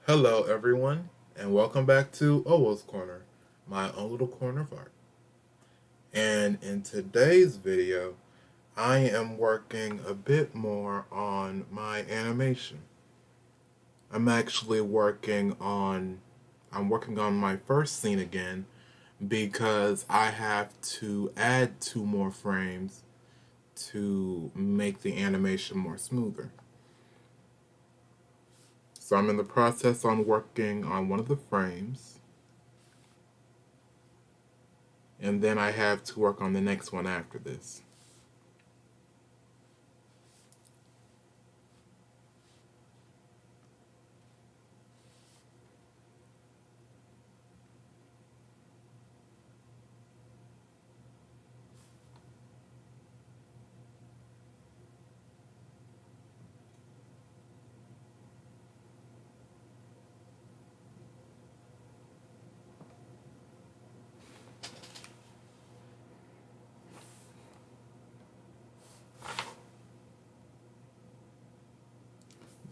Hello, everyone, and welcome back to Owoh's Corner, my own little corner of art. And in today's video, I am working a bit more on my animation. I'm actually I'm working on my first scene again because I have to add 2 more frames to make the animation more smoother. So I'm in the process on working on one of the frames, and then I have to work on the next one after this.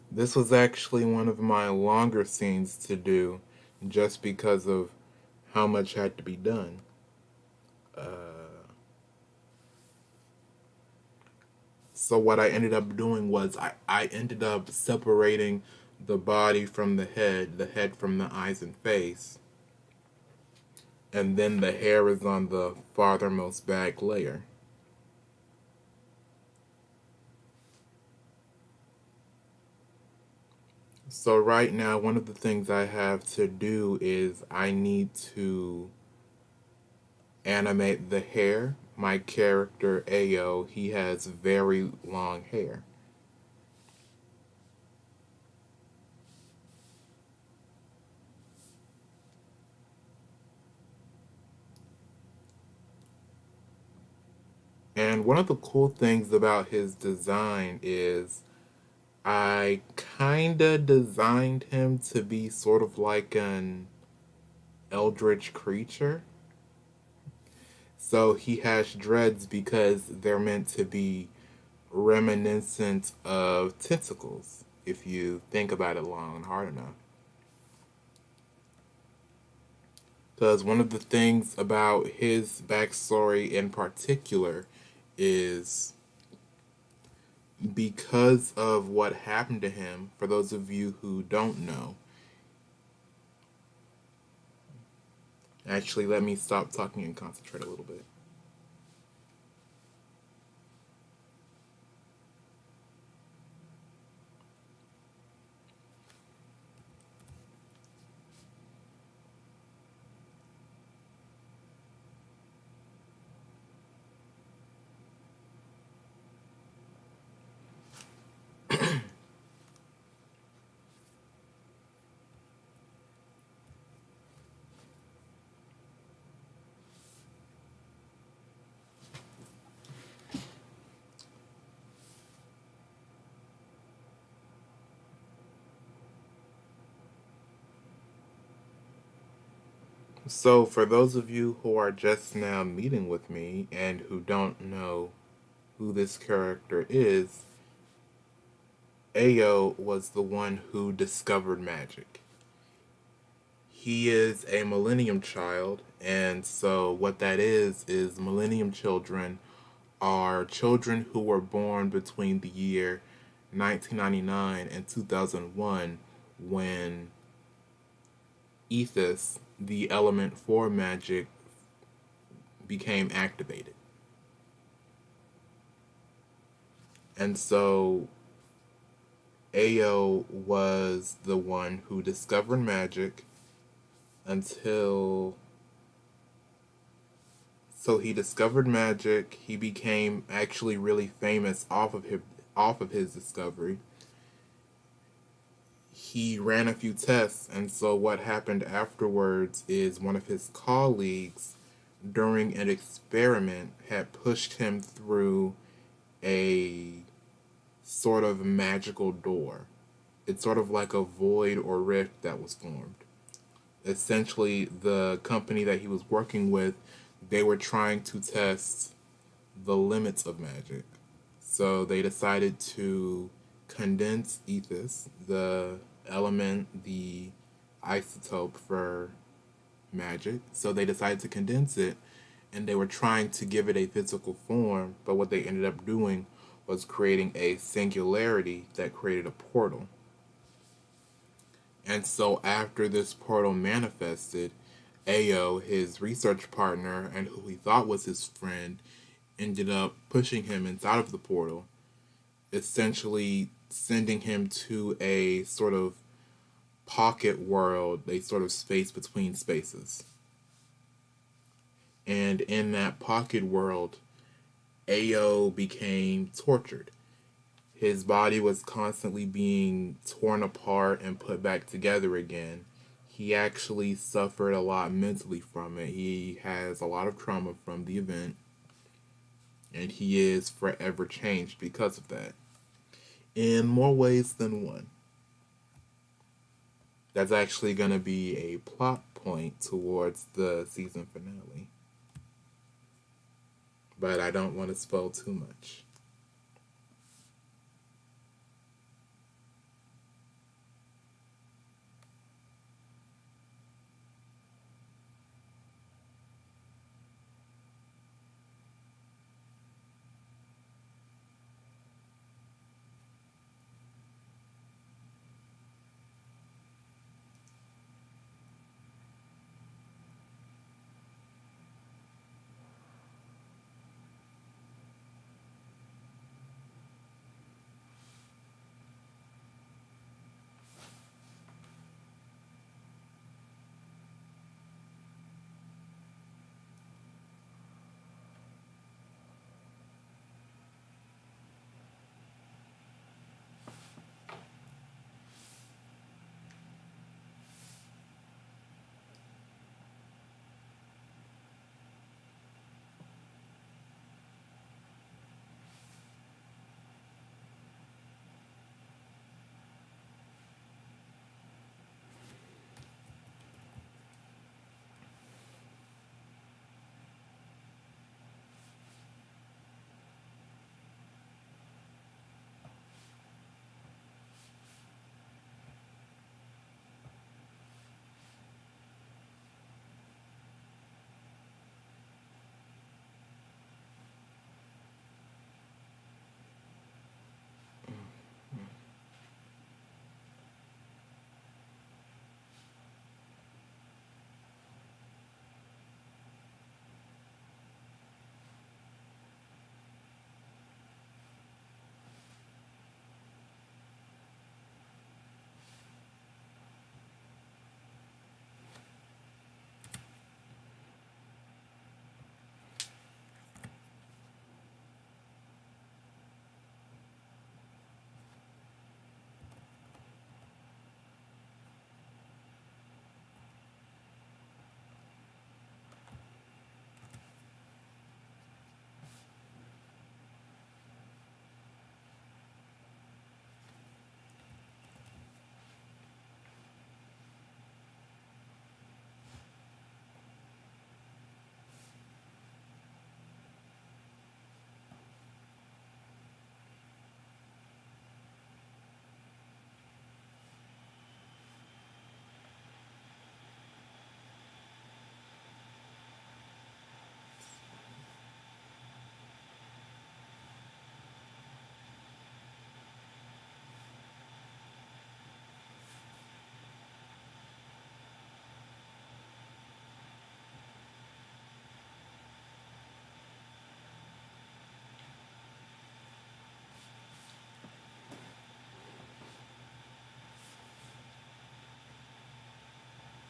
This was actually one of my longer scenes to do just because of how much had to be done. So what I ended up doing was I ended up separating the body from the head from the eyes and face, and then the hair is on the farthermost back layer. So right now, one of the things I have to do is I need to animate the hair. My character, Owoh, he has very long hair. And one of the cool things about his design is I kinda designed him to be sort of like an eldritch creature. So he has dreads because they're meant to be reminiscent of tentacles, if you think about it long and hard enough. Because one of the things about his backstory in particular is because of what happened to him, for those of you who don't know. Actually, let me stop talking and concentrate a little bit. So, for those of you who are just now meeting with me and who don't know who this character is, Owoh was the one who discovered magic. He is a Millennium child, and so what that is Millennium children are children who were born between the year 1999 and 2001 when ethos, the element for magic, became activated. And so Owoh was the one who discovered magic until so he discovered magic. He became actually really famous off of his discovery. He ran a few tests, and so what happened afterwards is one of his colleagues during an experiment had pushed him through a sort of magical door. It's sort of like a void or rift that was formed. Essentially, the company that he was working with, they were trying to test the limits of magic. So they decided to condense ethos, the element, the isotope for magic. So they decided to condense it, and they were trying to give it a physical form, but what they ended up doing was creating a singularity that created a portal. And so after this portal manifested, Ao, his research partner and who he thought was his friend, ended up pushing him inside of the portal, essentially sending him to a sort of pocket world, a sort of space between spaces. And in that pocket world, Ao became tortured. His body was constantly being torn apart and put back together again. He actually suffered a lot mentally from it. He has a lot of trauma from the event, and he is forever changed because of that, in more ways than one. That's actually going to be a plot point towards the season finale. But I don't want to spoil too much.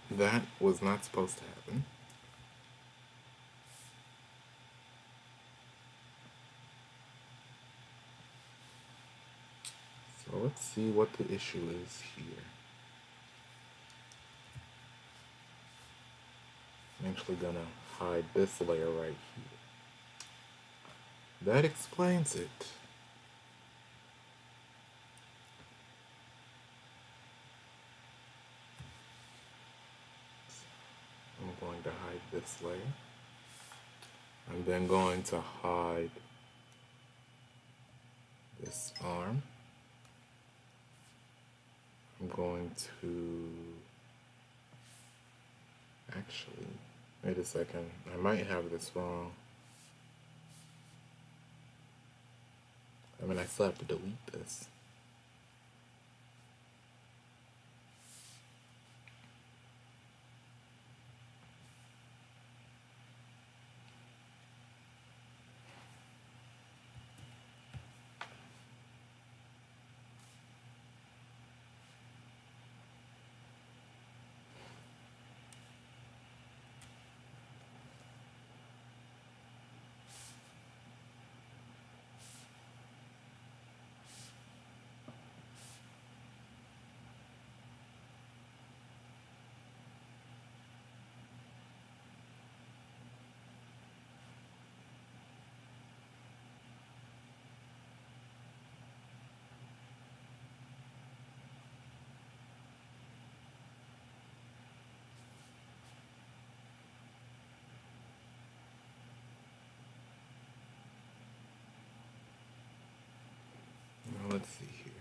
That was not supposed to happen. So let's see what the issue is here. I'm actually gonna hide this layer right here. That explains it. I'm going to hide this layer. I'm then going to hide this arm. I'm I'm going to actually, wait a second. I might have this wrong. I mean, I still have to delete this. Now, let's see here.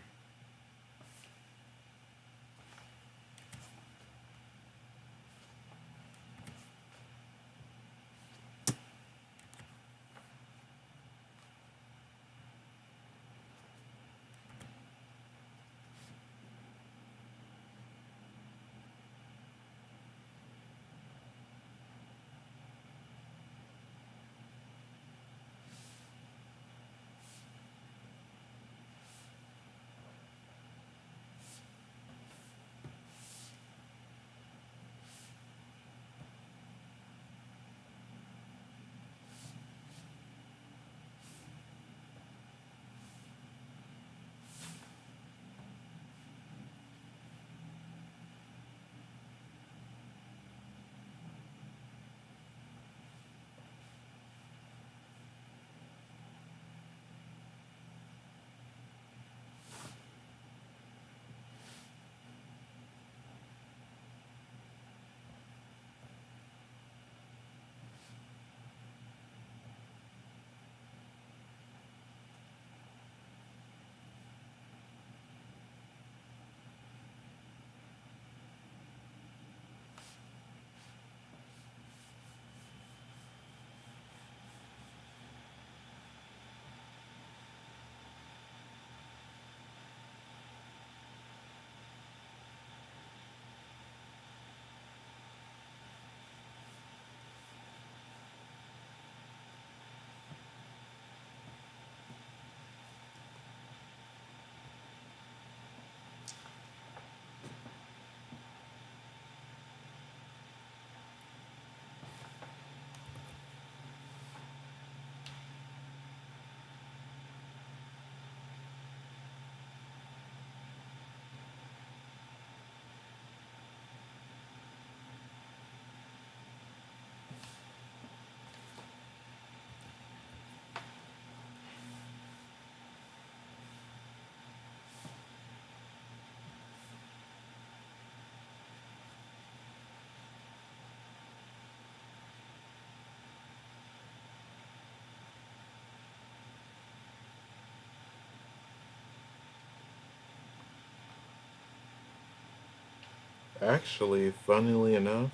Actually, funnily enough,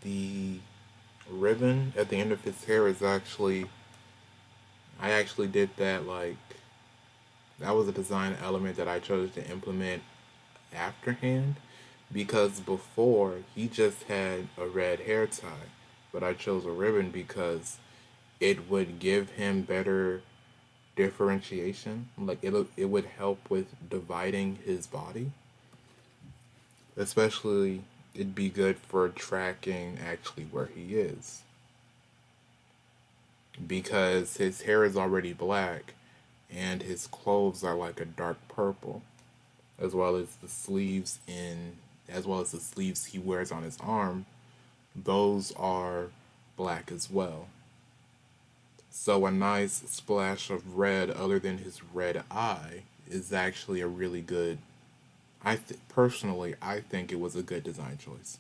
the ribbon at the end of his hair is actually, I actually did that, like, that was a design element that I chose to implement afterhand, because before he just had a red hair tie, but I chose a ribbon because it would give him better differentiation. Like, it would help with dividing his body. Especially, it'd be good for tracking actually where he is. Because his hair is already black and his clothes are like a dark purple, as well as the sleeves in as well as the sleeves he wears on his arm, those are black as well. So a nice splash of red other than his red eye is actually a really good, personally I think it was a good design choice.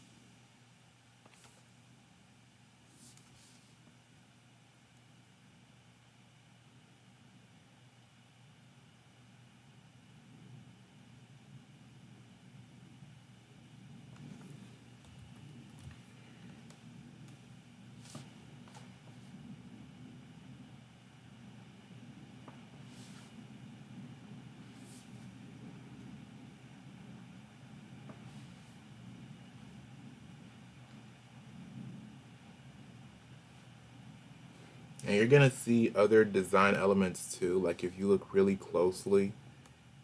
And you're gonna see other design elements too. Like if you look really closely,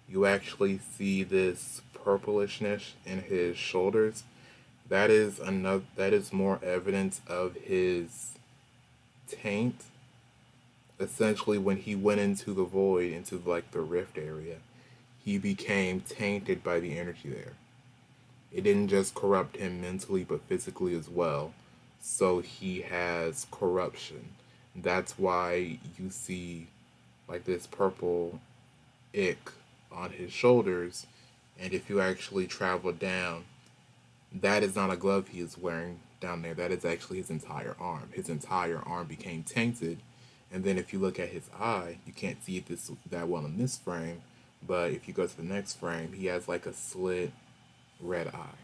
you actually see this purplishness in his shoulders. That is more evidence of his taint. Essentially, when he went into the void, into like the rift area, he became tainted by the energy there. It didn't just corrupt him mentally, but physically as well. So he has corruption. That's why you see like this purple ick on his shoulders. And if you actually travel down, that is not a glove he is wearing down there. That is actually his entire arm. His entire arm became tainted. And then if you look at his eye, you can't see this that well in this frame, but if you go to the next frame, he has like a slit red eye.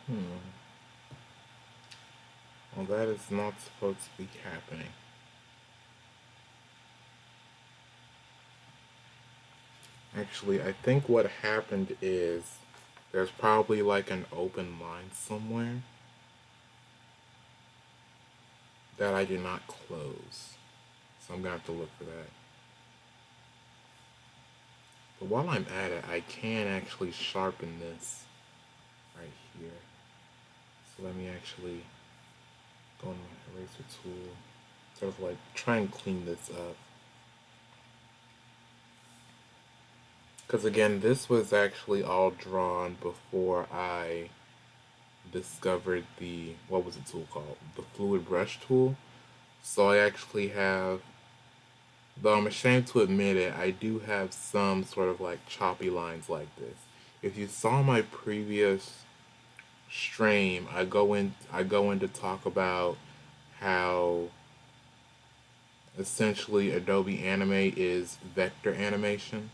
Hmm. Well, that is not supposed to be happening. Actually, I think what happened is there's probably like an open line somewhere that I did not close. So I'm gonna have to look for that. But while I'm at it, I can actually sharpen this right here. So let me actually go on my eraser tool, sort of like try and clean this up. Because again, this was actually all drawn before I discovered the, what was the tool called? The fluid brush tool. So I actually have, though I'm ashamed to admit it, I do have some sort of like choppy lines like this. If you saw my previous stream, I go in to talk about how essentially Adobe Anime is vector animation.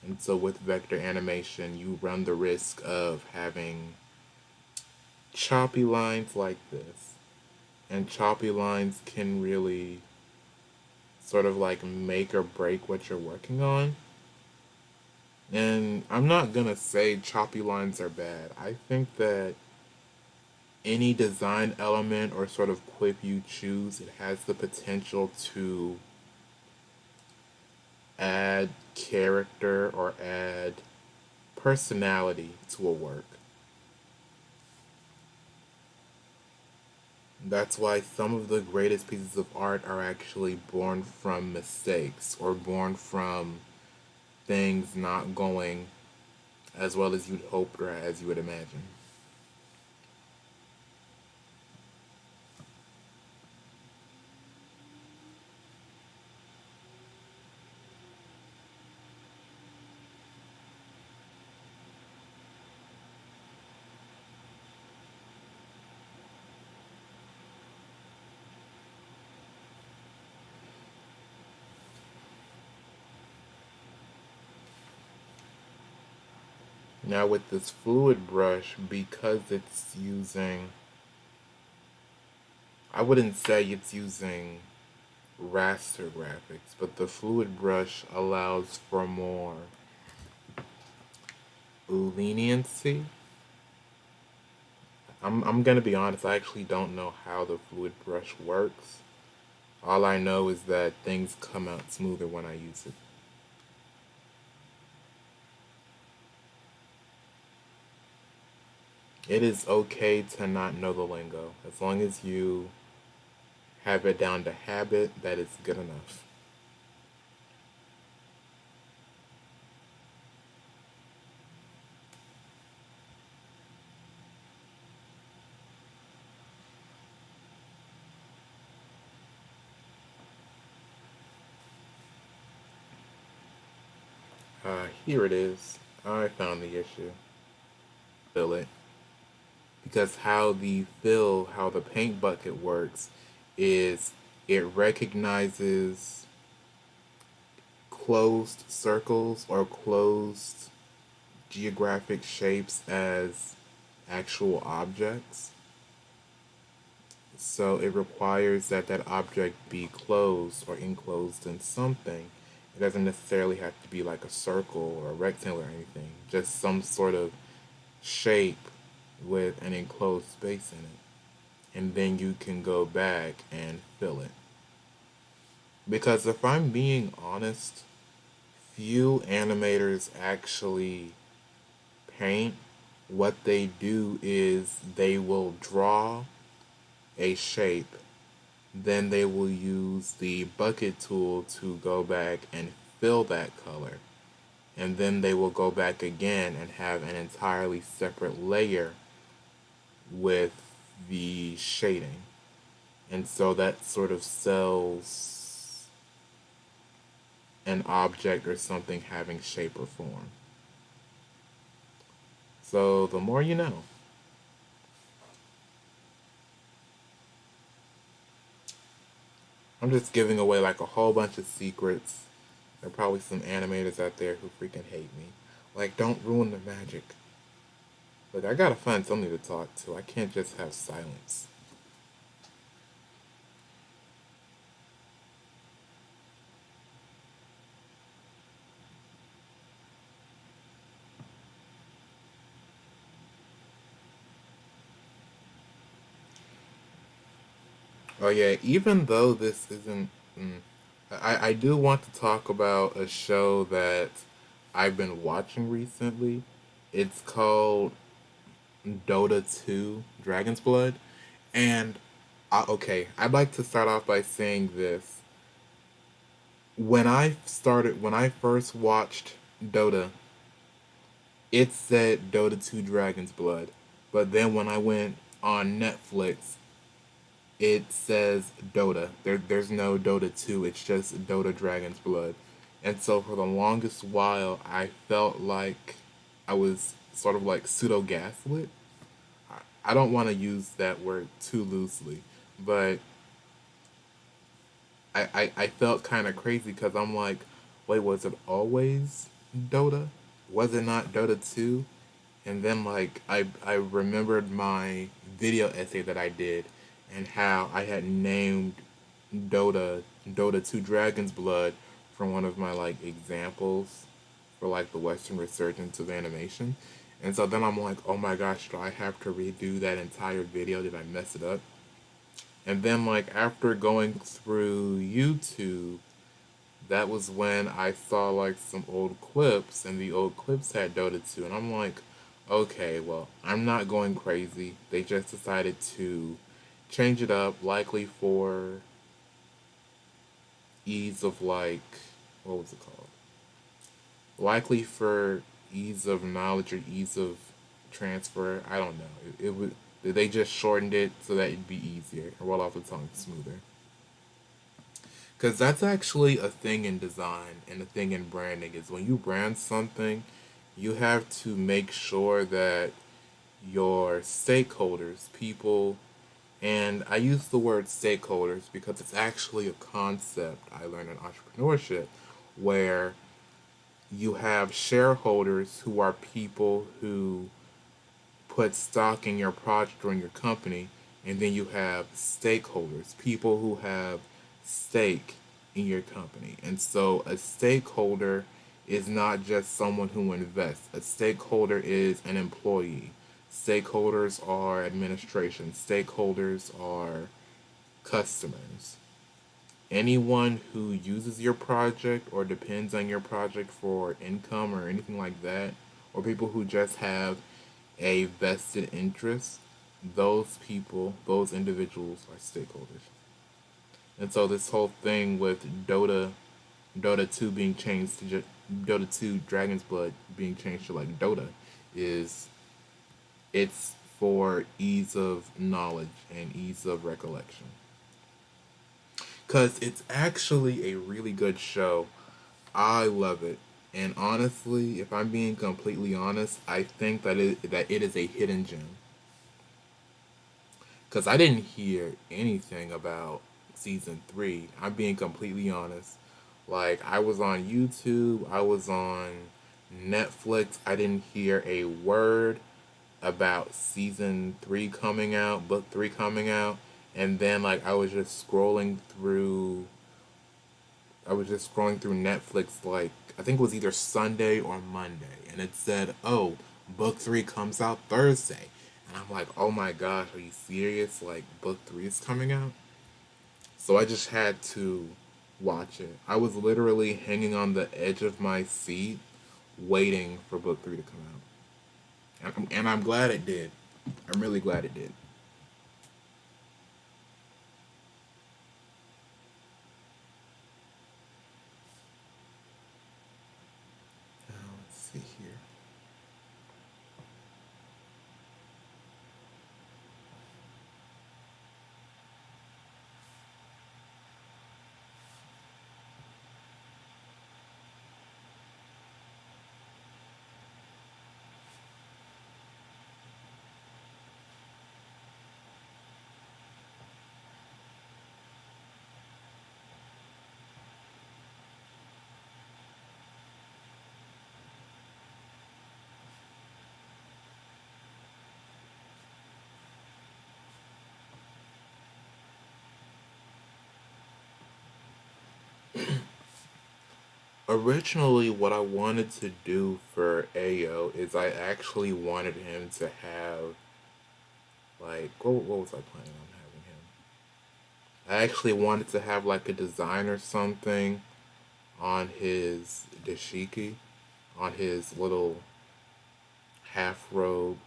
And so with vector animation, you run the risk of having choppy lines like this. And choppy lines can really sort of like make or break what you're working on. And I'm not gonna say choppy lines are bad. I think that any design element or sort of quip you choose, it has the potential to add character or add personality to a work. That's why some of the greatest pieces of art are actually born from mistakes or born from things not going as well as you'd hoped or as you would imagine. Now with this fluid brush, because it's using I wouldn't say it's using raster graphics, but the fluid brush allows for more leniency. I'm gonna be honest, I actually don't know how the fluid brush works. All I know is that things come out smoother when I use it. It is okay to not know the lingo. As long as you have it down to habit, that is good enough. Here it is. I found the issue. Fill it. Because how the paint bucket works is it recognizes closed circles or closed geographic shapes as actual objects. So it requires that that object be closed or enclosed in something. It doesn't necessarily have to be like a circle or a rectangle or anything, just some sort of shape with an enclosed space in it. And then you can go back and fill it. Because if I'm being honest, few animators actually paint. What they do is they will draw a shape, then they will use the bucket tool to go back and fill that color. And then they will go back again and have an entirely separate layer with the shading. And so that sort of sells an object or something having shape or form. So the more you know. I'm just giving away like a whole bunch of secrets. There are probably some animators out there who freaking hate me. Like, don't ruin the magic. Look, I gotta find something to talk to. I can't just have silence. Oh yeah, even though this isn't, I do want to talk about a show that I've been watching recently. It's called Dota 2 Dragon's Blood. And, okay, I'd like to start off by saying this. When I first watched Dota, it said Dota 2 Dragon's Blood. But then when I went on Netflix, it says Dota. There's no Dota 2, it's just Dota Dragon's Blood. And so for the longest while, I felt like I was sort of like pseudo gaslit. I don't want to use that word too loosely, but I felt kind of crazy because I'm like, wait, was it always Dota? Was it not Dota 2? And then like I remembered my video essay that I did and how I had named Dota 2 Dragon's Blood from one of my like examples for like the Western resurgence of animation. And so then I'm like, oh my gosh, do I have to redo that entire video? Did I mess it up? And then like after going through YouTube, that was when I saw like some old clips, and the old clips had Dota 2, and I'm like, okay, well, I'm not going crazy. They just decided to change it up, likely for ease of like, what was it called? Likely for ease of knowledge or ease of transfer. I don't know. It would. They just shortened it so that it'd be easier and roll off the tongue smoother. Because that's actually a thing in design and a thing in branding is when you brand something, you have to make sure that your stakeholders, people, and I use the word stakeholders because it's actually a concept I learned in entrepreneurship where you have shareholders who are people who put stock in your project or in your company, And then you have stakeholders, people who have stake in your company. And so a stakeholder is not just someone who invests. A stakeholder is an employee. Stakeholders are administration. Stakeholders are customers. Anyone who uses your project or depends on your project for income or anything like that, or people who just have a vested interest, those people, those individuals are stakeholders. And so this whole thing with Dota 2 being changed to Dota 2 Dragon's Blood being changed to like Dota is it's for ease of knowledge and ease of recollection. Cuz it's actually a really good show. I love it. And honestly, if I'm being completely honest, I think that it is a hidden gem. Cuz I didn't hear anything about season 3. I'm being completely honest. Like I was on YouTube, I was on Netflix. I didn't hear a word about season 3 coming out, book 3 coming out, and then like I was just scrolling through Netflix like I think it was either Sunday or Monday and it said, "Oh, book 3 comes out Thursday." And I'm like, "Oh my gosh, are you serious? Like book 3 is coming out?" So I just had to watch it. I was literally hanging on the edge of my seat waiting for book 3 to come out. And I'm glad it did. I'm really glad it did. Now, let's see here. Originally, what I wanted to do for Ayo is I actually wanted him to have like what was I planning on having him? I actually wanted to have like a design or something on his dashiki, on his little half robe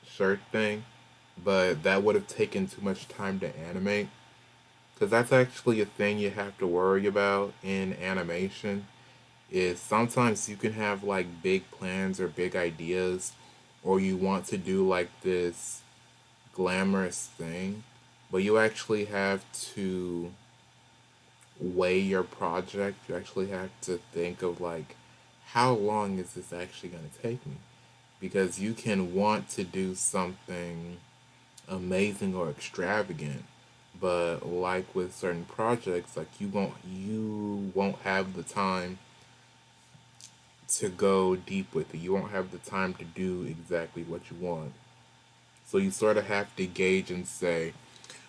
shirt thing, but that would have taken too much time to animate. Because that's actually a thing you have to worry about in animation is sometimes you can have like big plans or big ideas or you want to do like this glamorous thing, but you actually have to weigh your project. You actually have to think of like how long is this actually going to take me? Because you can want to do something amazing or extravagant, but like with certain projects, like you won't have the time to go deep with it. You won't have the time to do exactly what you want. So you sort of have to gauge and say,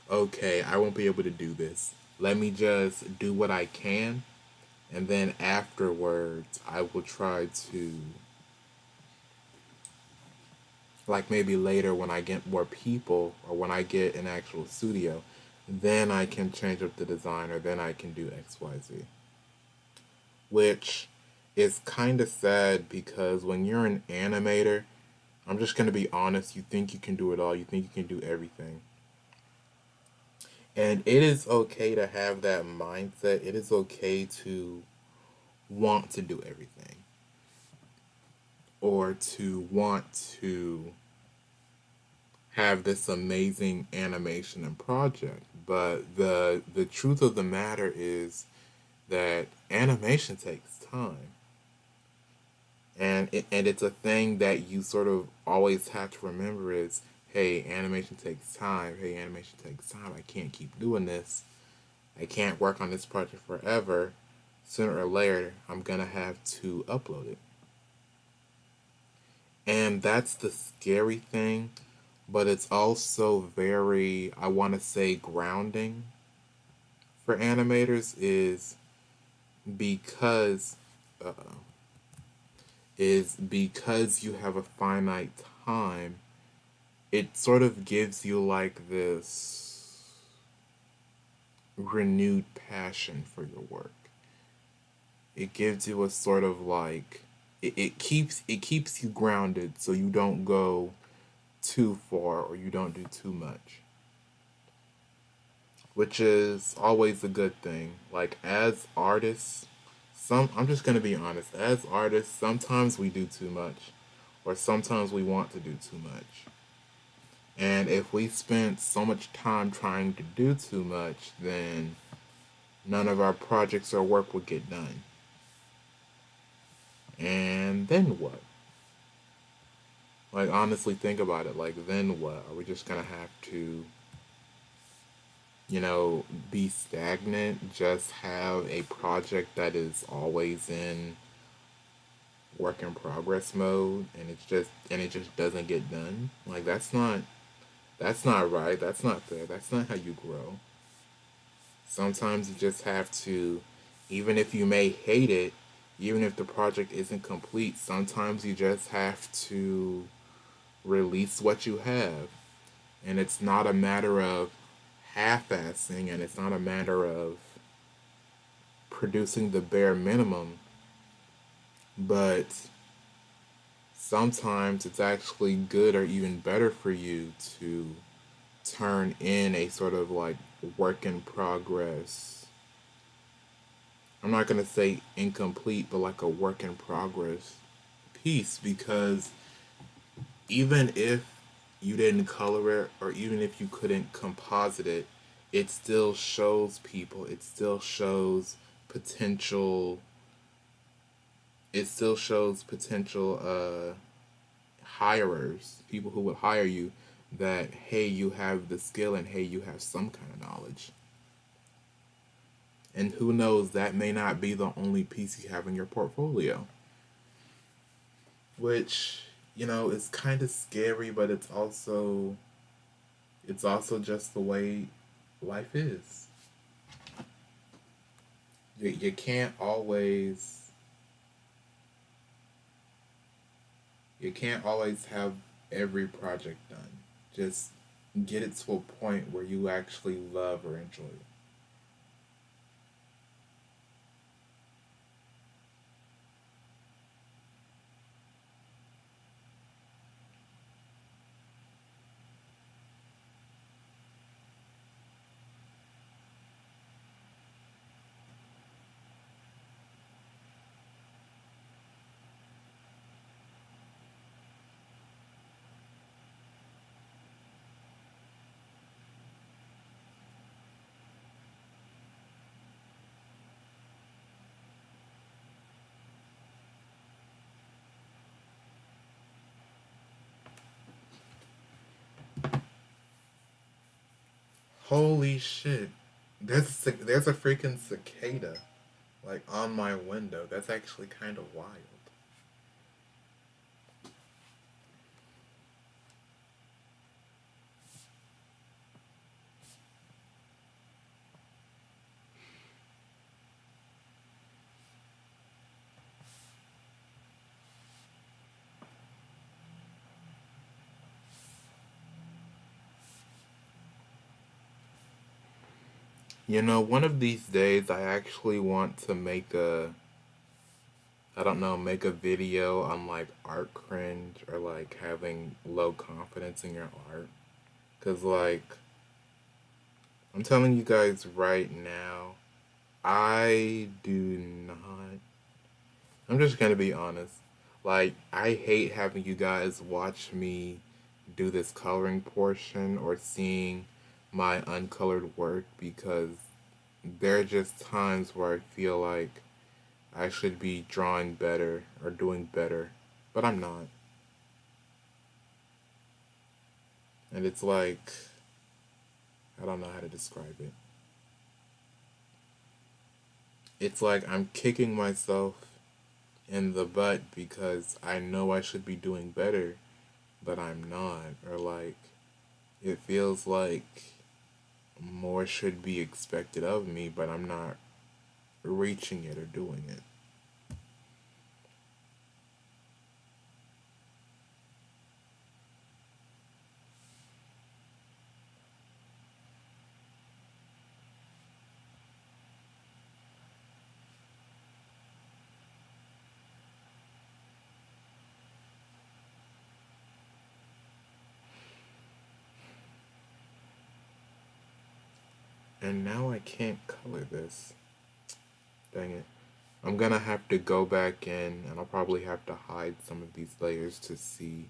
okay, I won't be able to do this. Let me just do what I can, and then afterwards, I will try to, like maybe later when I get more people or when I get an actual studio, then I can change up the design or then I can do XYZ. Which is kind of sad because when you're an animator, I'm just going to be honest, you think you can do it all, you think you can do everything. And it is okay to have that mindset. It is okay to want to do everything or to want to have this amazing animation and project. But the truth of the matter is that animation takes time. And it's a thing that you sort of always have to remember is, hey, animation takes time. Hey, animation takes time. I can't keep doing this. I can't work on this project forever. Sooner or later, I'm gonna have to upload it. And that's the scary thing but it's also very, I want to say, grounding for animators because uh, because you have a finite time. It sort of gives you like this renewed passion for your work. It gives you a sort of like it keeps you grounded so you don't go too far or you don't do too much, which is always a good thing. Like as artists, some I'm just gonna be honest. As artists, sometimes we do too much, or sometimes we want to do too much. And if we spent so much time trying to do too much, then none of our projects or work would get done. And then what? Like honestly, think about it. Like then what? Are we just gonna have to be stagnant, just have a project that is always in work in progress mode and it just doesn't get done. Like that's not right. That's not fair. That's not how you grow. Sometimes you just have to, even if you may hate it, even if the project isn't complete, sometimes you just have to release what you have. And it's not a matter of half assing and it's not a matter of producing the bare minimum, but sometimes it's actually good or even better for you to turn in a sort of like work in progress. I'm not going to say incomplete, but like a work in progress piece, because even if you didn't color it or even if you couldn't composite it, it still shows people, it still shows potential potential hirers, people who would hire you, that hey, you have the skill and hey, you have some kind of knowledge. And who knows, that may not be the only piece you have in your portfolio. Which, is kind of scary, but it's also just the way life is. You can't always have every project done. Just get it to a point where you actually love or enjoy it. Holy shit. There's a freaking cicada like on my window. That's actually kind of wild. One of these days I actually want to I don't know, make a video on like art cringe or like having low confidence in your art. Cause like, I'm telling you guys right now, I do not. I'm just gonna be honest. Like, I hate having you guys watch me do this coloring portion or seeing my uncolored work, because there are just times where I feel like I should be drawing better or doing better, but I'm not. And it's like, I don't know how to describe it. It's like I'm kicking myself in the butt because I know I should be doing better, but I'm not. Or like, It feels like more should be expected of me, but I'm not reaching it or doing it. And now I can't color this. Dang it. I'm gonna have to go back in and I'll probably have to hide some of these layers to see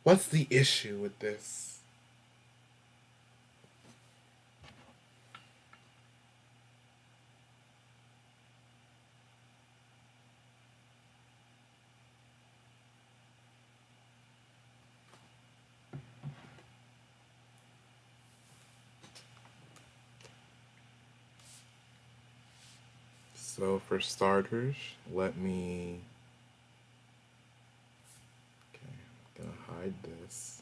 what's the issue with this. So for starters, let me, okay, I'm gonna hide this.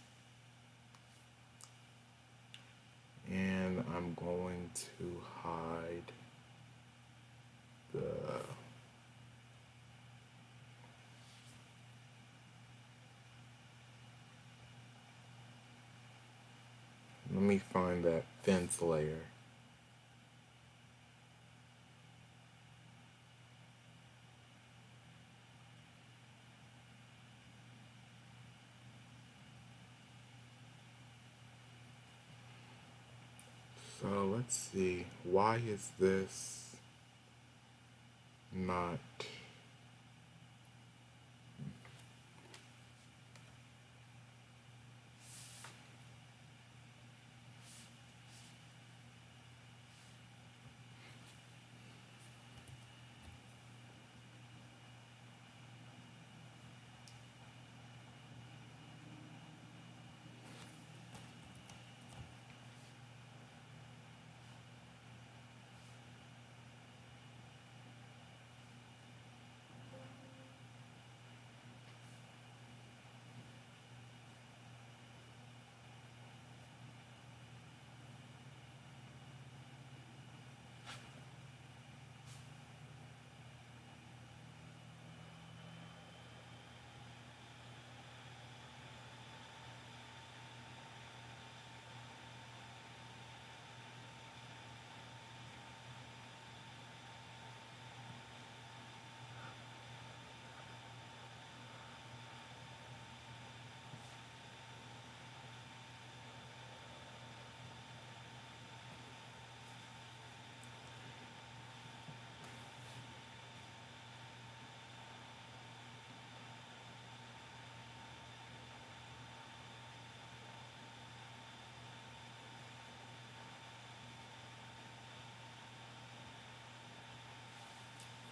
And I'm going to hide the, let me find that fence layer. So let's see, why is this not,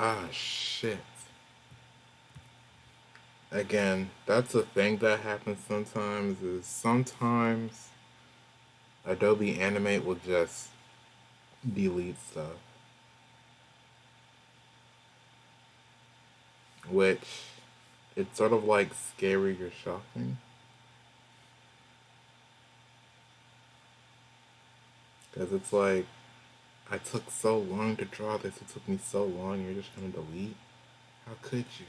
ah, shit. Again, that's a thing that happens sometimes, is sometimes Adobe Animate will just delete stuff. Which, it's sort of like scary or shocking. Because it's like, I took so long to draw this, it took me so long, you're just gonna delete? How could you?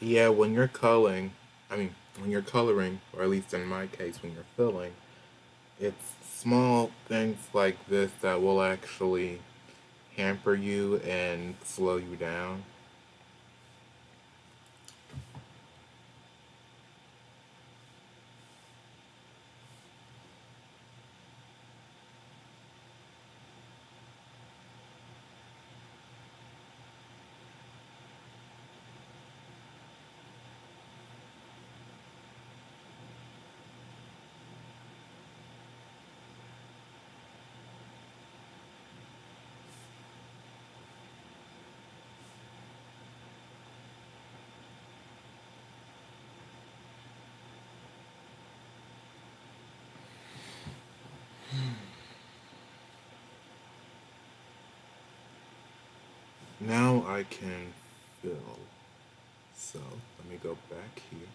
Yeah, when you're coloring, I mean, when you're coloring, or at least in my case, when you're filling, it's small things like this that will actually hamper you and slow you down. Now I can fill. So let me go back here.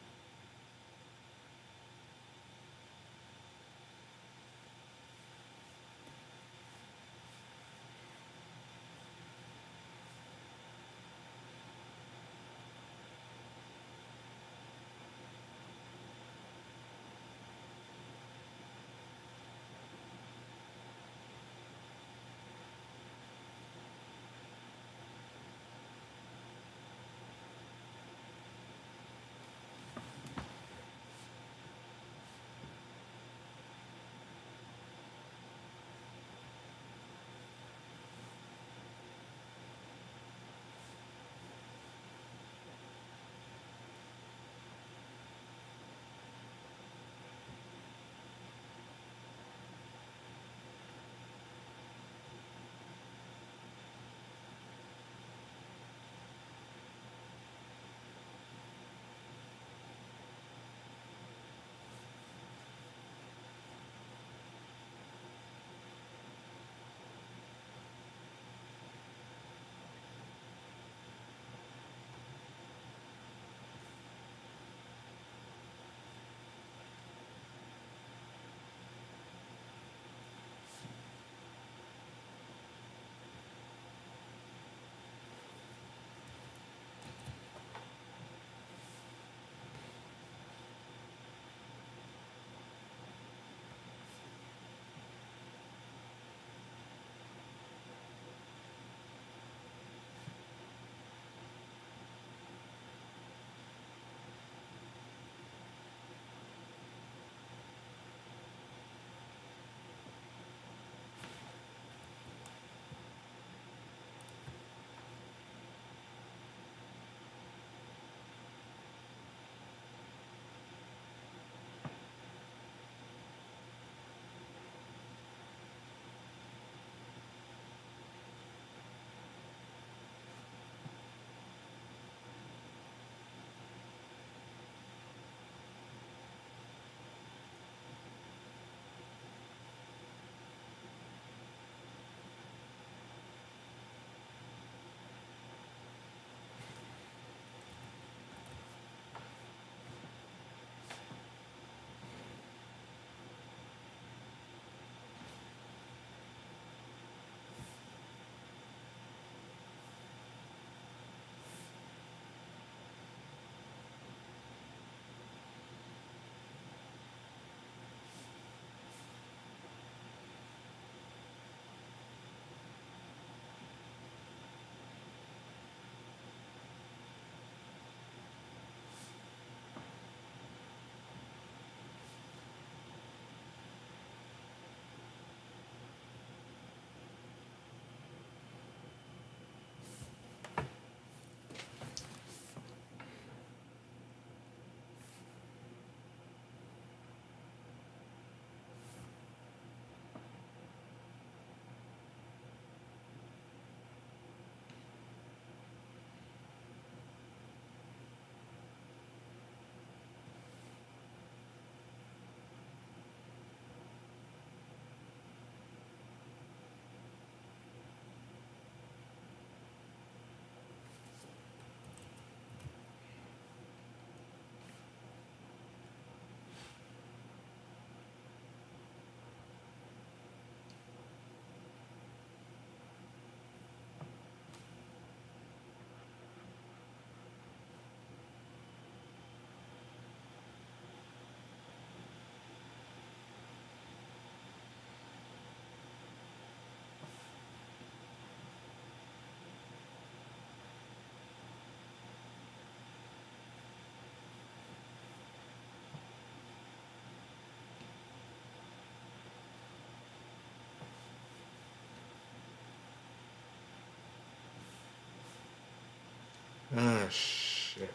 Ah, shit.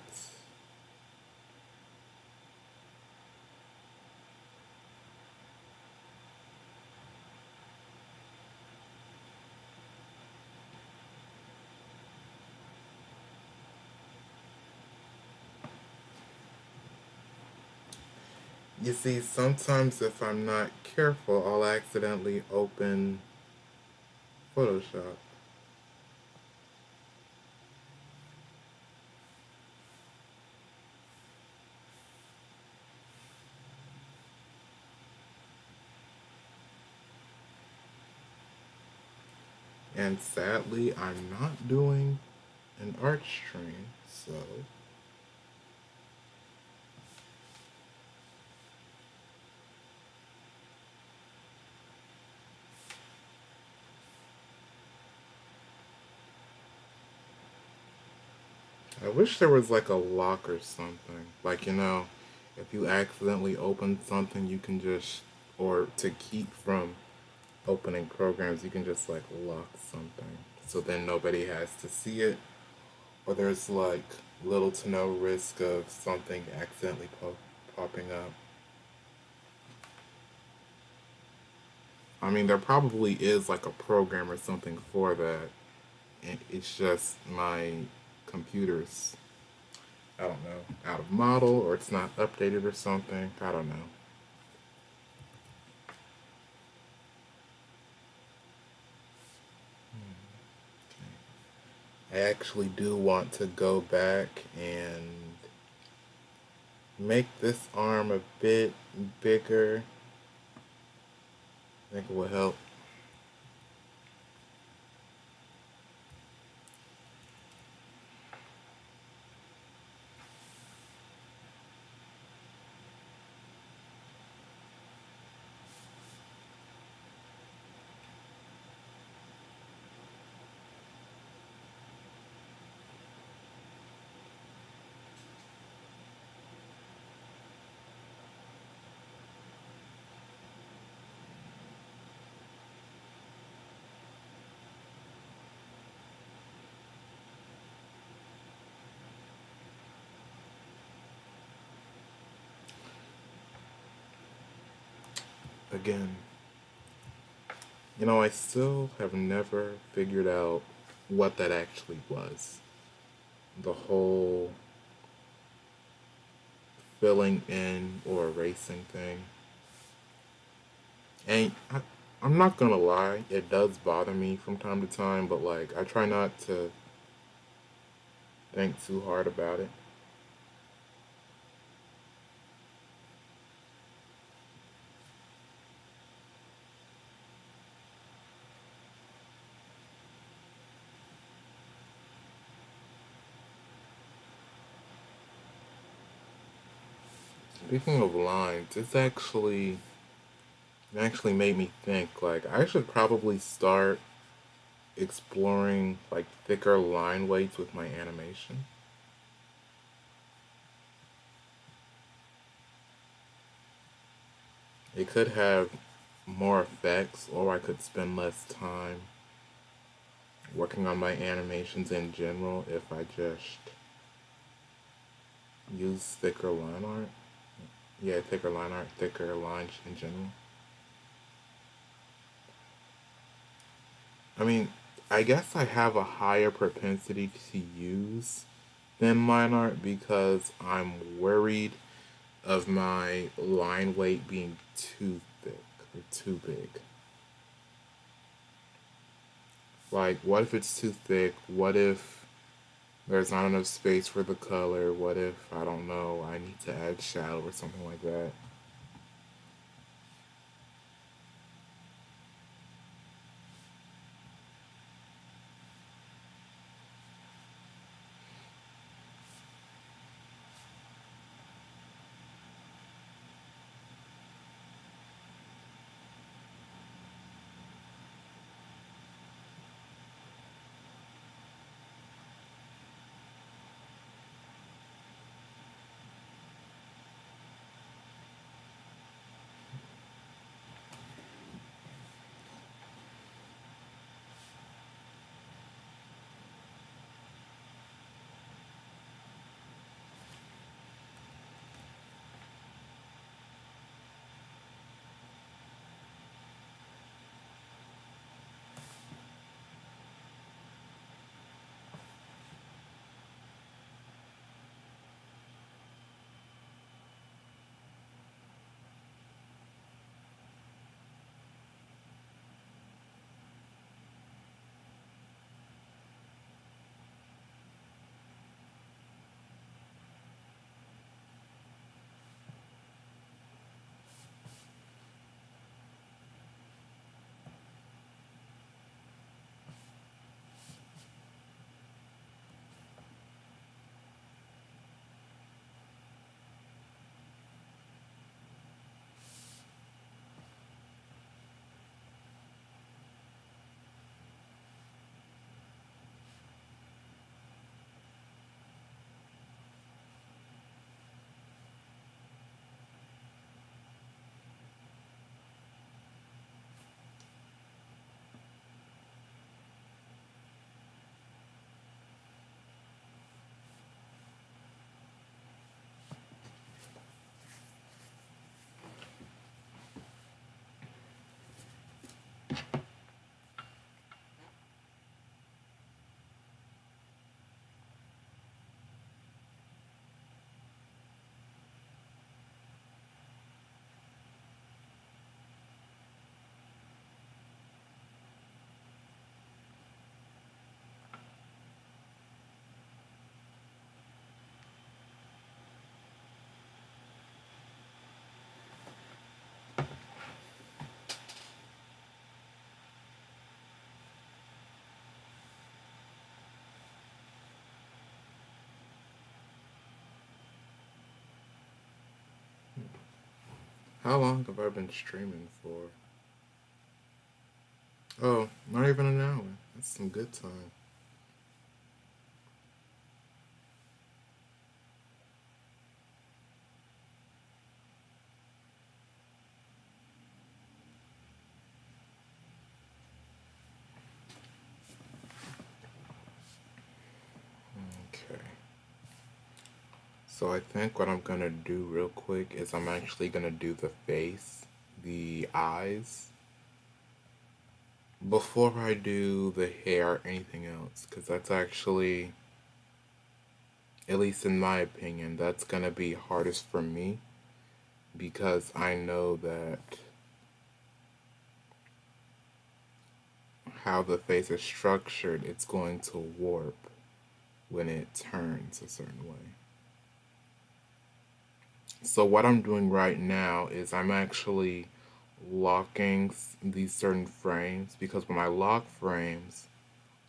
You see, sometimes if I'm not careful, I'll accidentally open Photoshop. And sadly, I'm not doing an art stream, so I wish there was like a lock or something. Like, if you accidentally open something, you can just, or to keep from opening programs, you can just like lock something. So then nobody has to see it, or there's like little to no risk of something accidentally popping up. I mean, there probably is like a program or something for that. It's just my computer's, I don't know, out of model or it's not updated or something. I don't know. I actually do want to go back and make this arm a bit bigger. I think it will help. Again, I still have never figured out what that actually was. The whole filling in or erasing thing. And I'm not gonna lie, it does bother me from time to time, but like, I try not to think too hard about it. Speaking of lines, it actually made me think like I should probably start exploring like thicker line weights with my animation. It could have more effects, or I could spend less time working on my animations in general if I just use thicker line art. Yeah, thicker line art, thicker lines in general. I mean, I guess I have a higher propensity to use thin line art because I'm worried of my line weight being too thick or too big. Like, what if it's too thick? What if there's not enough space for the color? What if, I don't know, I need to add shadow or something like that? How long have I been streaming for? Oh, not even an hour. That's some good time. Okay. So I think what I'm gonna do real quick is I'm actually gonna do the face, the eyes, before I do the hair or anything else, because that's actually, at least in my opinion, that's gonna be hardest for me because I know that how the face is structured, it's going to warp when it turns a certain way. So what I'm doing right now is I'm actually locking these certain frames because when I lock frames,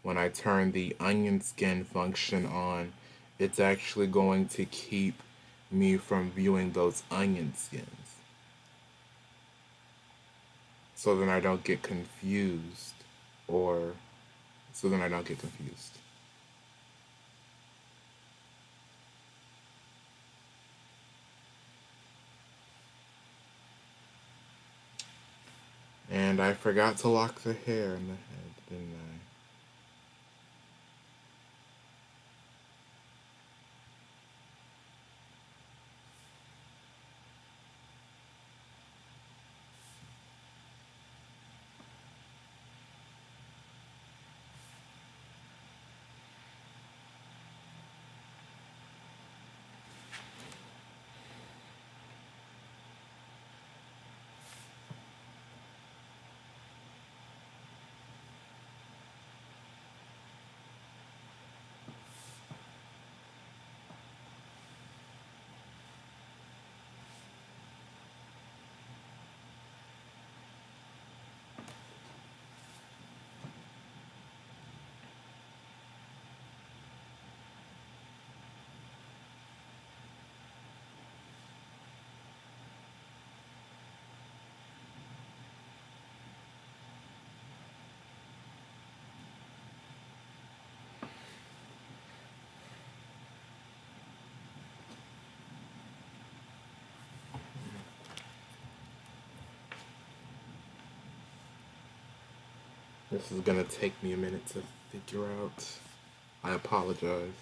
when I turn the onion skin function on, it's actually going to keep me from viewing those onion skins. So then I don't get confused or so then I don't get confused. And I forgot to lock the hair in the head, didn't I? This is gonna take me a minute to figure out. I apologize.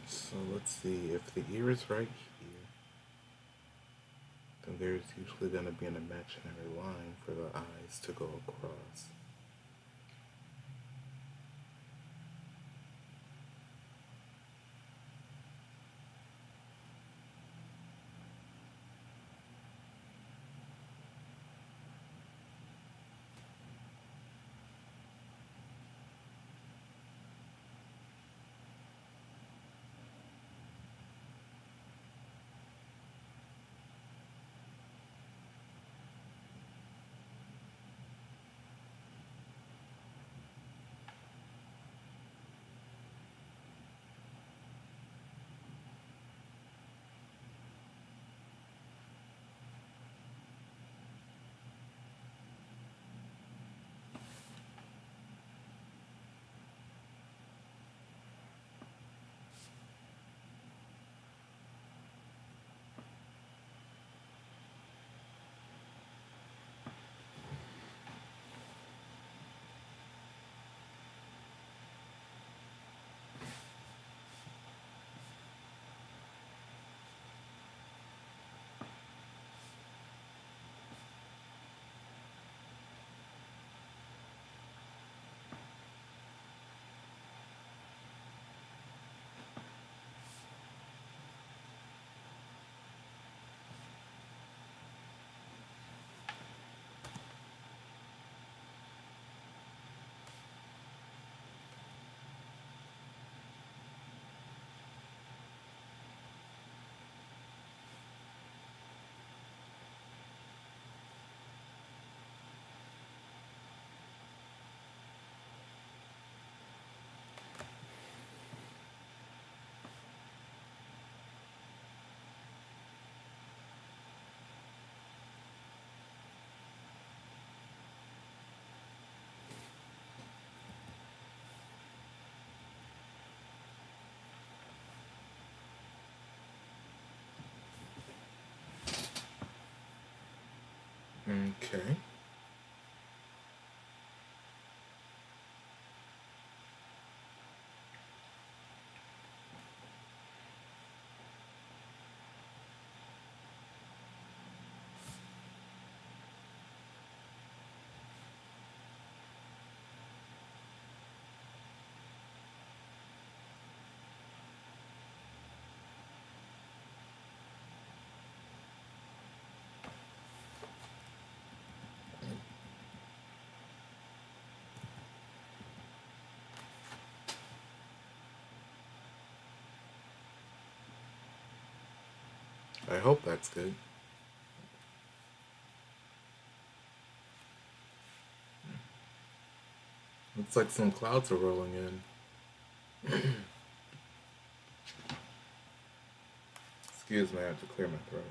So let's see, if the ear is right here, then there's usually going to be an imaginary line for the eyes to go across. Okay. I hope that's good. Looks like some clouds are rolling in. Excuse me, I have to clear my throat.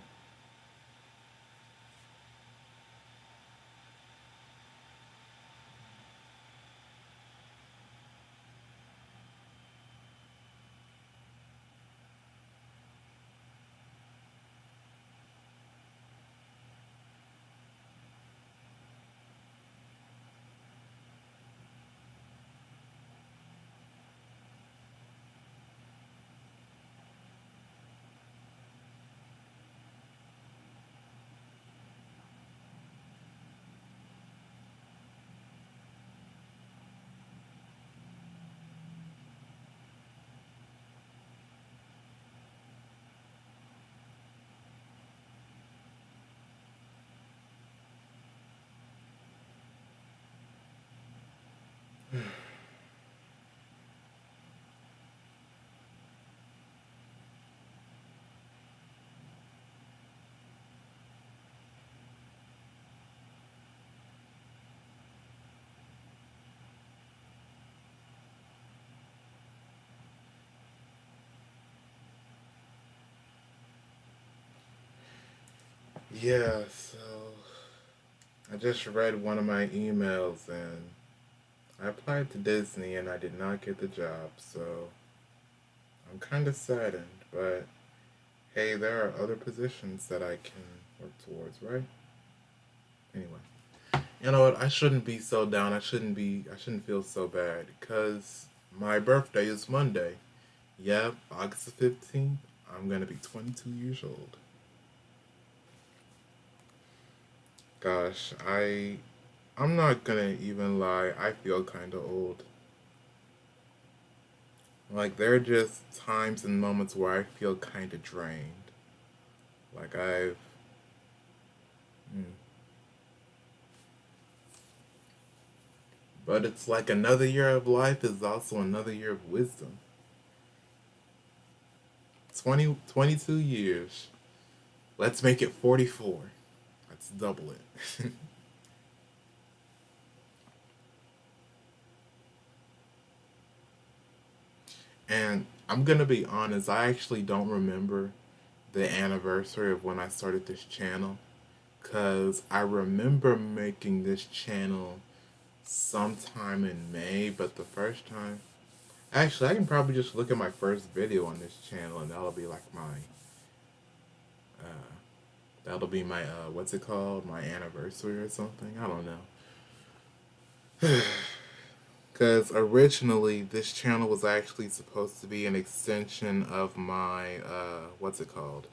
Yeah, so I just read one of my emails and I applied to Disney and I did not get the job, so I'm kind of saddened, but hey, there are other positions that I can work towards, right? Anyway, you know what? I shouldn't be so down. I shouldn't feel so bad because my birthday is Monday. Yep, August the 15th. I'm going to be 22 years old. Gosh, I'm not going to even lie. I feel kind of old. Like there are just times and moments where I feel kind of drained. Like mm. But it's like another year of life is also another year of wisdom. 22 years. Let's make it 44. Let's double it. And I'm gonna be honest, I actually don't remember the anniversary of when I started this channel. Cause I remember making this channel sometime in May, but the first time actually I can probably just look at my first video on this channel and uh that'll be my what's it called? My anniversary or something. I don't know. Because originally this channel was actually supposed to be an extension of my what's it called?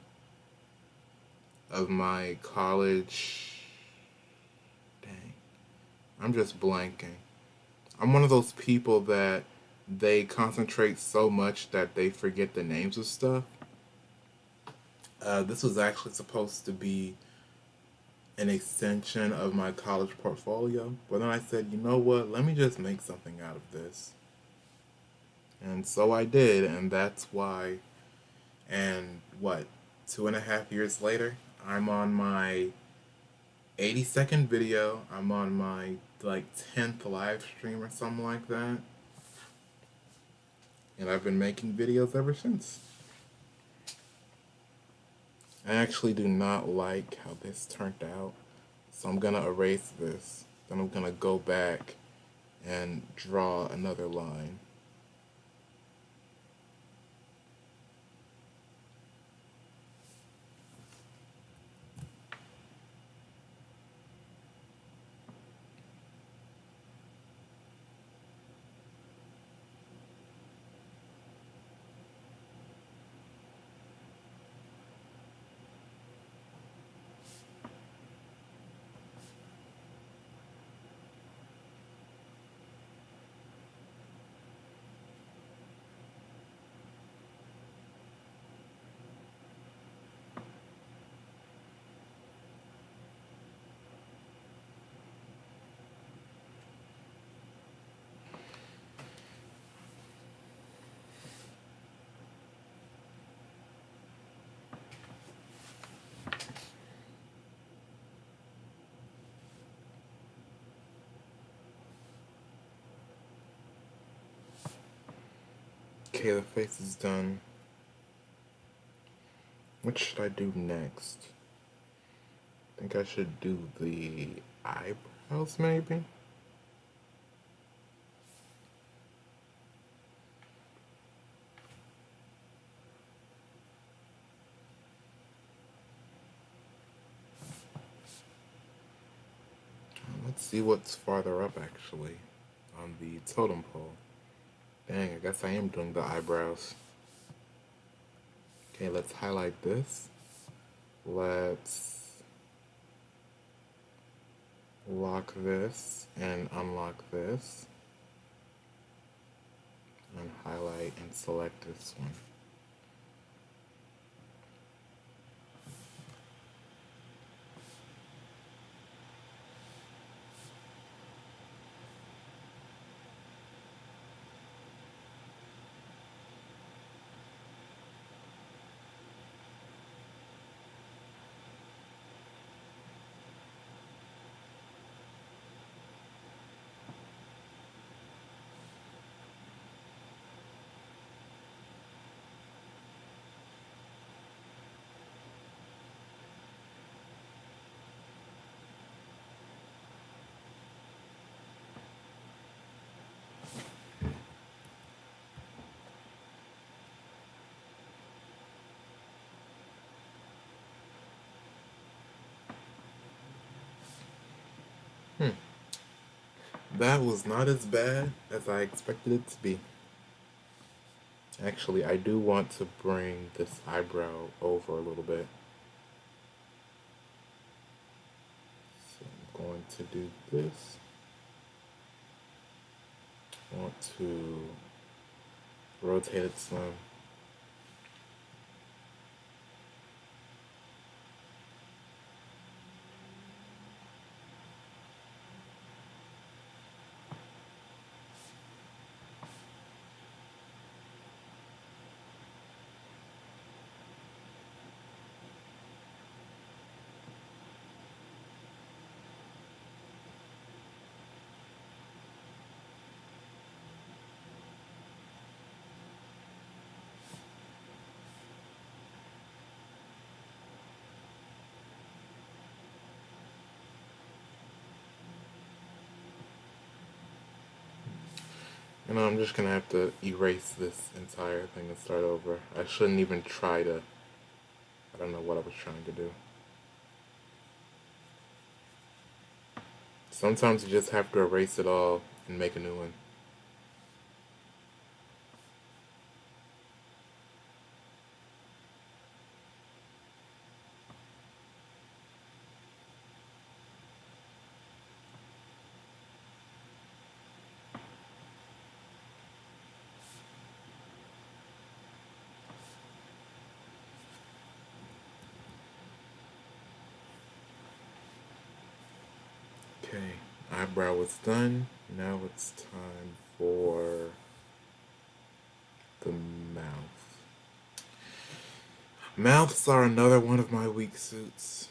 Of my college. Dang, I'm just blanking. I'm one of those people that they concentrate so much that they forget the names of stuff. This was actually supposed to be an extension of my college portfolio, but then I said, you know what? Let me just make something out of this. And so I did, and that's why. And what, 2.5 years later, I'm on my 80-second video. I'm on my like 10th live stream or something like that. And I've been making videos ever since. I actually do not like how this turned out. So I'm gonna erase this. Then I'm gonna go back and draw another line. Okay, the face is done. What should I do next? I think I should do the eyebrows, maybe? Let's see what's farther up, actually, on the totem pole. Dang, I guess I am doing the eyebrows. Okay, let's highlight this. Let's lock this and unlock this. And highlight and select this one. That was not as bad as I expected it to be. Actually, I do want to bring this eyebrow over a little bit. So I'm going to do this. I want to rotate it some. And I'm just gonna have to erase this entire thing and start over. I shouldn't even try to. I don't know what I was trying to do. Sometimes you just have to erase it all and make a new one. Okay, eyebrow is done. Now it's time for the mouth. Mouths are another one of my weak suits.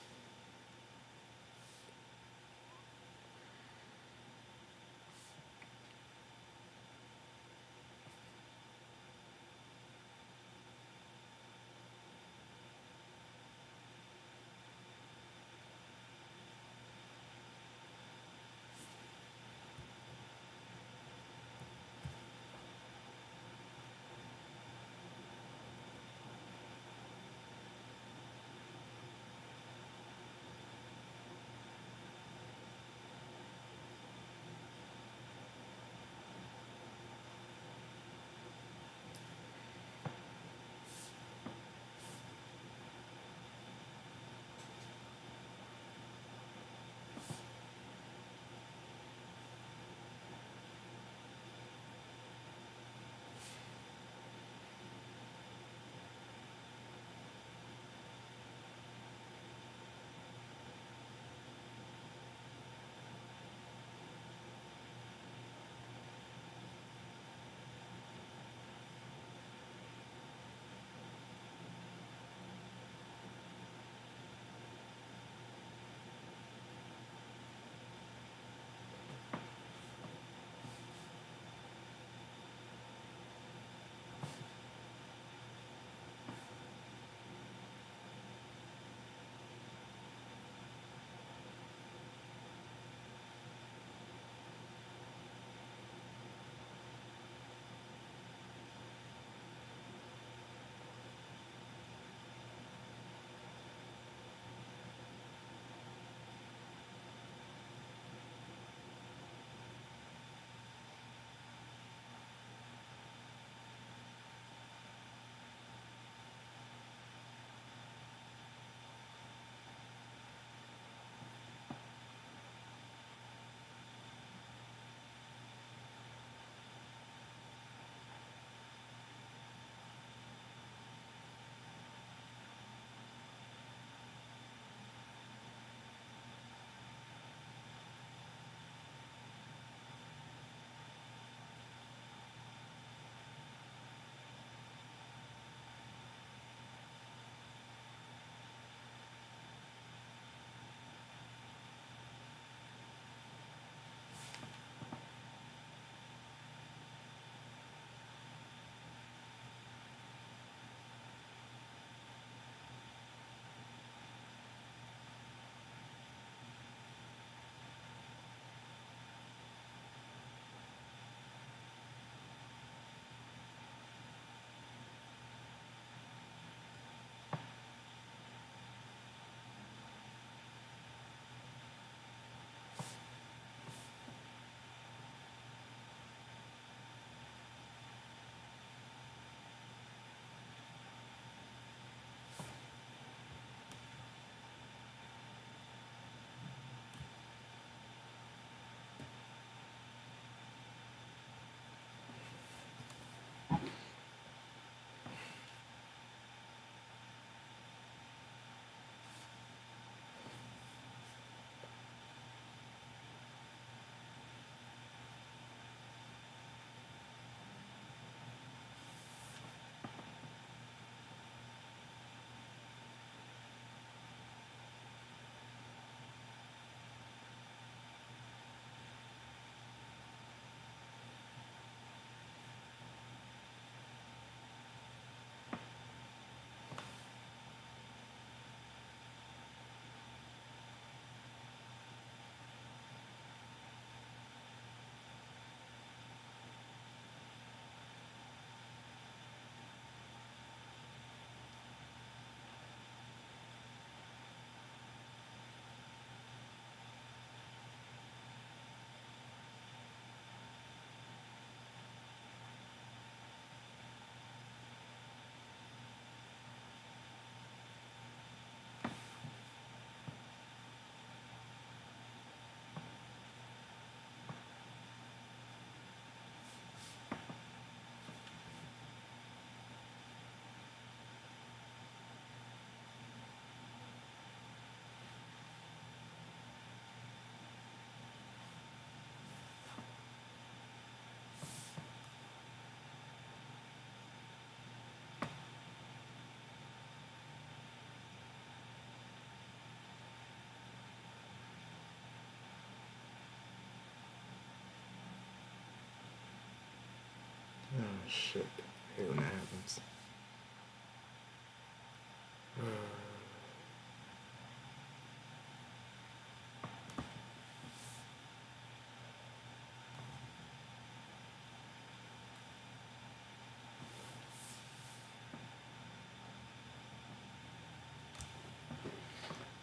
shit. I hate when that happens.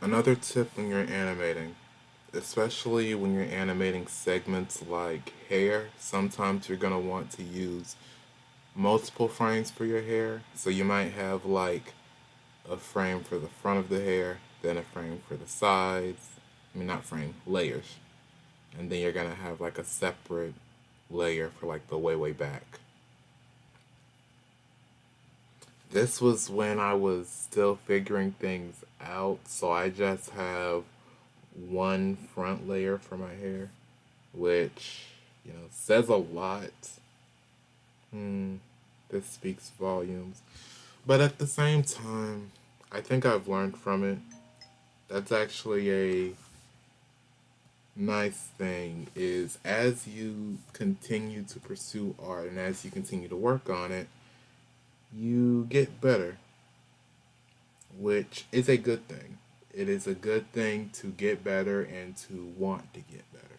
Another tip when you're animating, especially when you're animating segments like hair, sometimes you're going to want to use multiple frames for your hair. So you might have like a frame for the front of the hair, then a frame for the sides. I mean, not frame, layers. And then you're going to have like a separate layer for like the way, way back. This was when I was still figuring things out, so I just have one front layer for my hair, which, says a lot. Hmm, this speaks volumes. But at the same time, I think I've learned from it. That's actually a nice thing is as you continue to pursue art and as you continue to work on it, you get better, which is a good thing. It is a good thing to get better and to want to get better.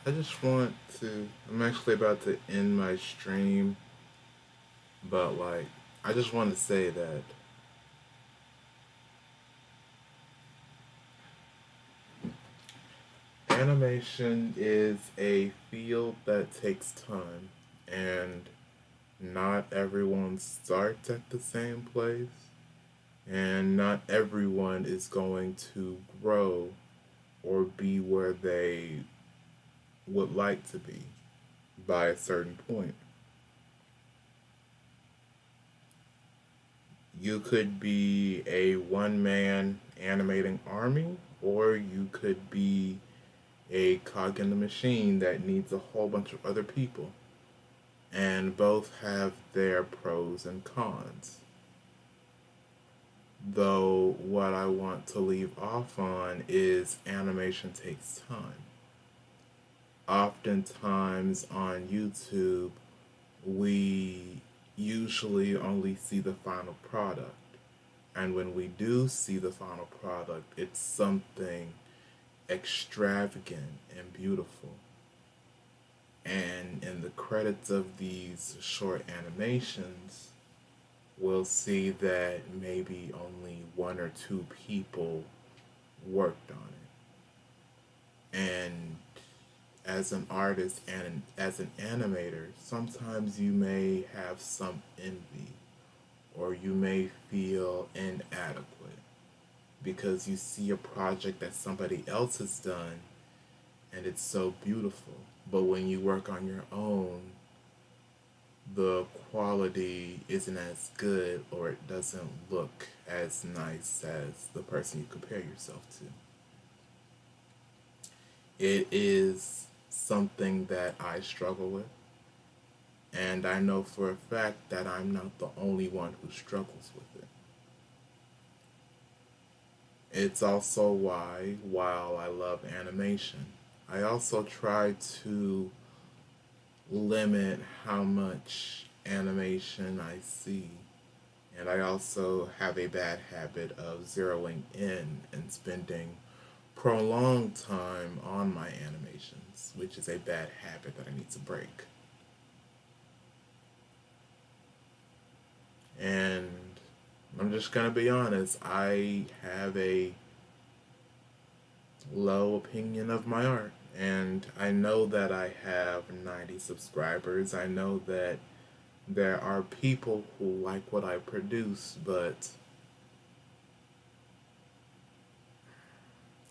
I just want to. I'm actually about to end my stream, but like, I just want to say that animation is a field that takes time, and not everyone starts at the same place, and not everyone is going to grow or be where they would like to be by a certain point. You could be a one man animating army, or you could be a cog in the machine that needs a whole bunch of other people. And both have their pros and cons. Though, what I want to leave off on is animation takes time. Oftentimes on YouTube, we usually only see the final product. And when we do see the final product, it's something extravagant and beautiful. And in the credits of these short animations, we'll see that maybe only one or two people worked on it. And as an artist and as an animator, sometimes you may have some envy or you may feel inadequate because you see a project that somebody else has done and it's so beautiful. But when you work on your own, the quality isn't as good or it doesn't look as nice as the person you compare yourself to. It is something that I struggle with, and I know for a fact that I'm not the only one who struggles with it. It's also why, while I love animation, I also try to limit how much animation I see. And I also have a bad habit of zeroing in and spending prolonged time on my animations, which is a bad habit that I need to break. And I'm just gonna be honest, I have a low opinion of my art. And I know that I have 90 subscribers. I know that there are people who like what I produce, but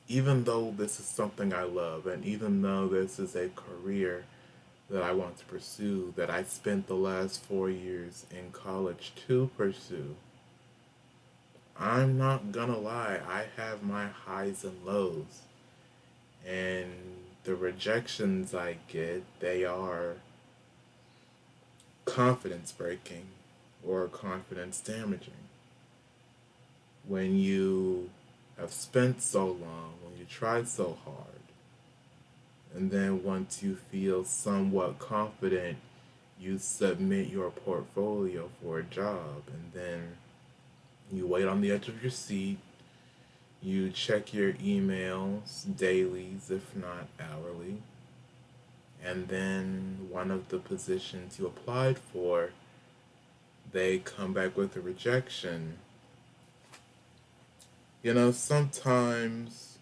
even though this is something I love, and even though this is a career that I want to pursue, that I spent the last 4 years in college to pursue, I'm not gonna lie, I have my highs and lows. And the rejections I get, they are confidence breaking or confidence damaging. When you have spent so long, when you tried so hard, and then once you feel somewhat confident, you submit your portfolio for a job, and then you wait on the edge of your seat, you check your emails dailies, if not hourly, and then one of the positions you applied for, they come back with a rejection. Sometimes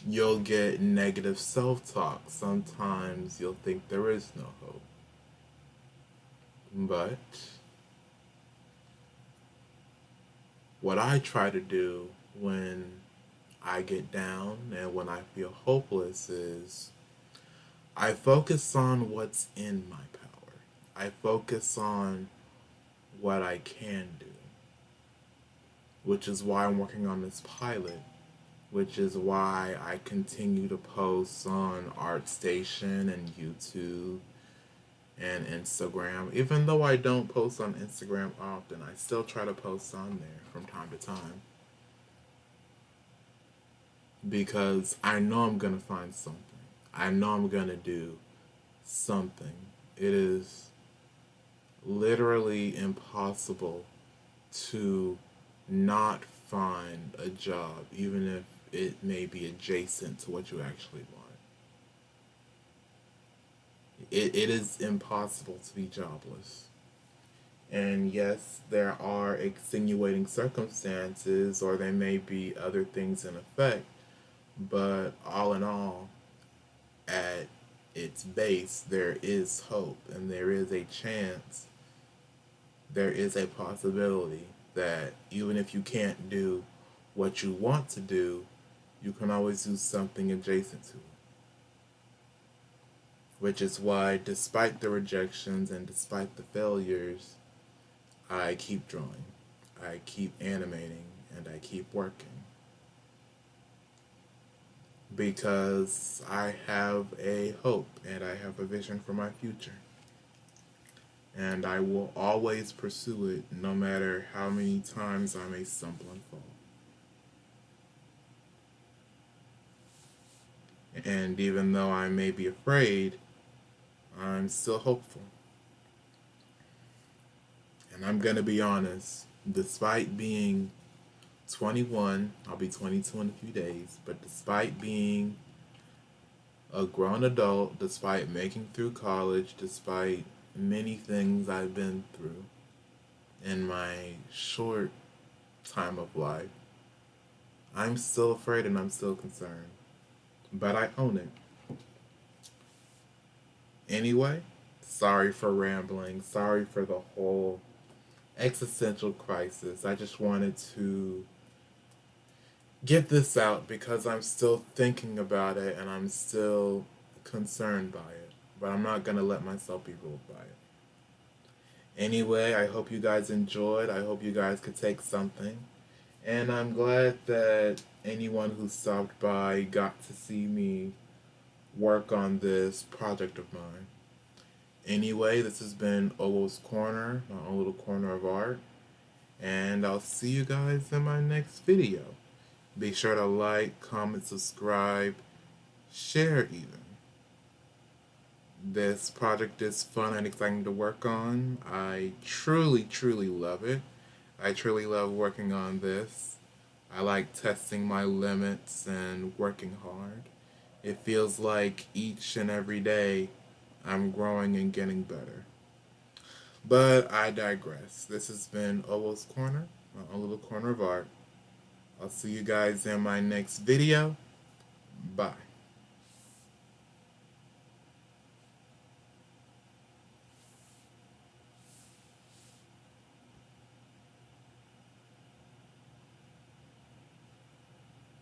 you'll get negative self-talk. Sometimes you'll think there is no hope. But what I try to do when I get down and when I feel hopeless is I focus on what's in my power. I focus on what I can do, which is why I'm working on this pilot, which is why I continue to post on ArtStation and YouTube and Instagram. Even though I don't post on Instagram often, I still try to post on there from time to time. Because I know I'm going to find something. I know I'm going to do something. It is literally impossible to not find a job, even if it may be adjacent to what you actually want. It is impossible to be jobless. And yes, there are extenuating circumstances, or there may be other things in effect, but all in all, at its base, there is hope and there is a chance, there is a possibility that even if you can't do what you want to do, you can always do something adjacent to it. Which is why, despite the rejections and despite the failures, I keep drawing, I keep animating, and I keep working. Because I have a hope and I have a vision for my future. And I will always pursue it no matter how many times I may stumble and fall. And even though I may be afraid, I'm still hopeful. And I'm going to be honest, despite being 21, I'll be 22 in a few days, but despite being a grown adult, despite making through college, despite many things I've been through in my short time of life, I'm still afraid and I'm still concerned. But I own it. Anyway, sorry for rambling. Sorry for the whole existential crisis. I just wanted to get this out because I'm still thinking about it and I'm still concerned by it. But I'm not going to let myself be ruled by it. Anyway, I hope you guys enjoyed. I hope you guys could take something. And I'm glad that anyone who stopped by got to see me work on this project of mine. Anyway, this has been Owoh's Corner, my own little corner of art. And I'll see you guys in my next video. Be sure to like, comment, subscribe, share even. This project is fun and exciting to work on. I truly, truly love it. I truly love working on this. I like testing my limits and working hard. It feels like each and every day I'm growing and getting better. But I digress. This has been Owoh's Corner, my own little corner of art. I'll see you guys in my next video. Bye.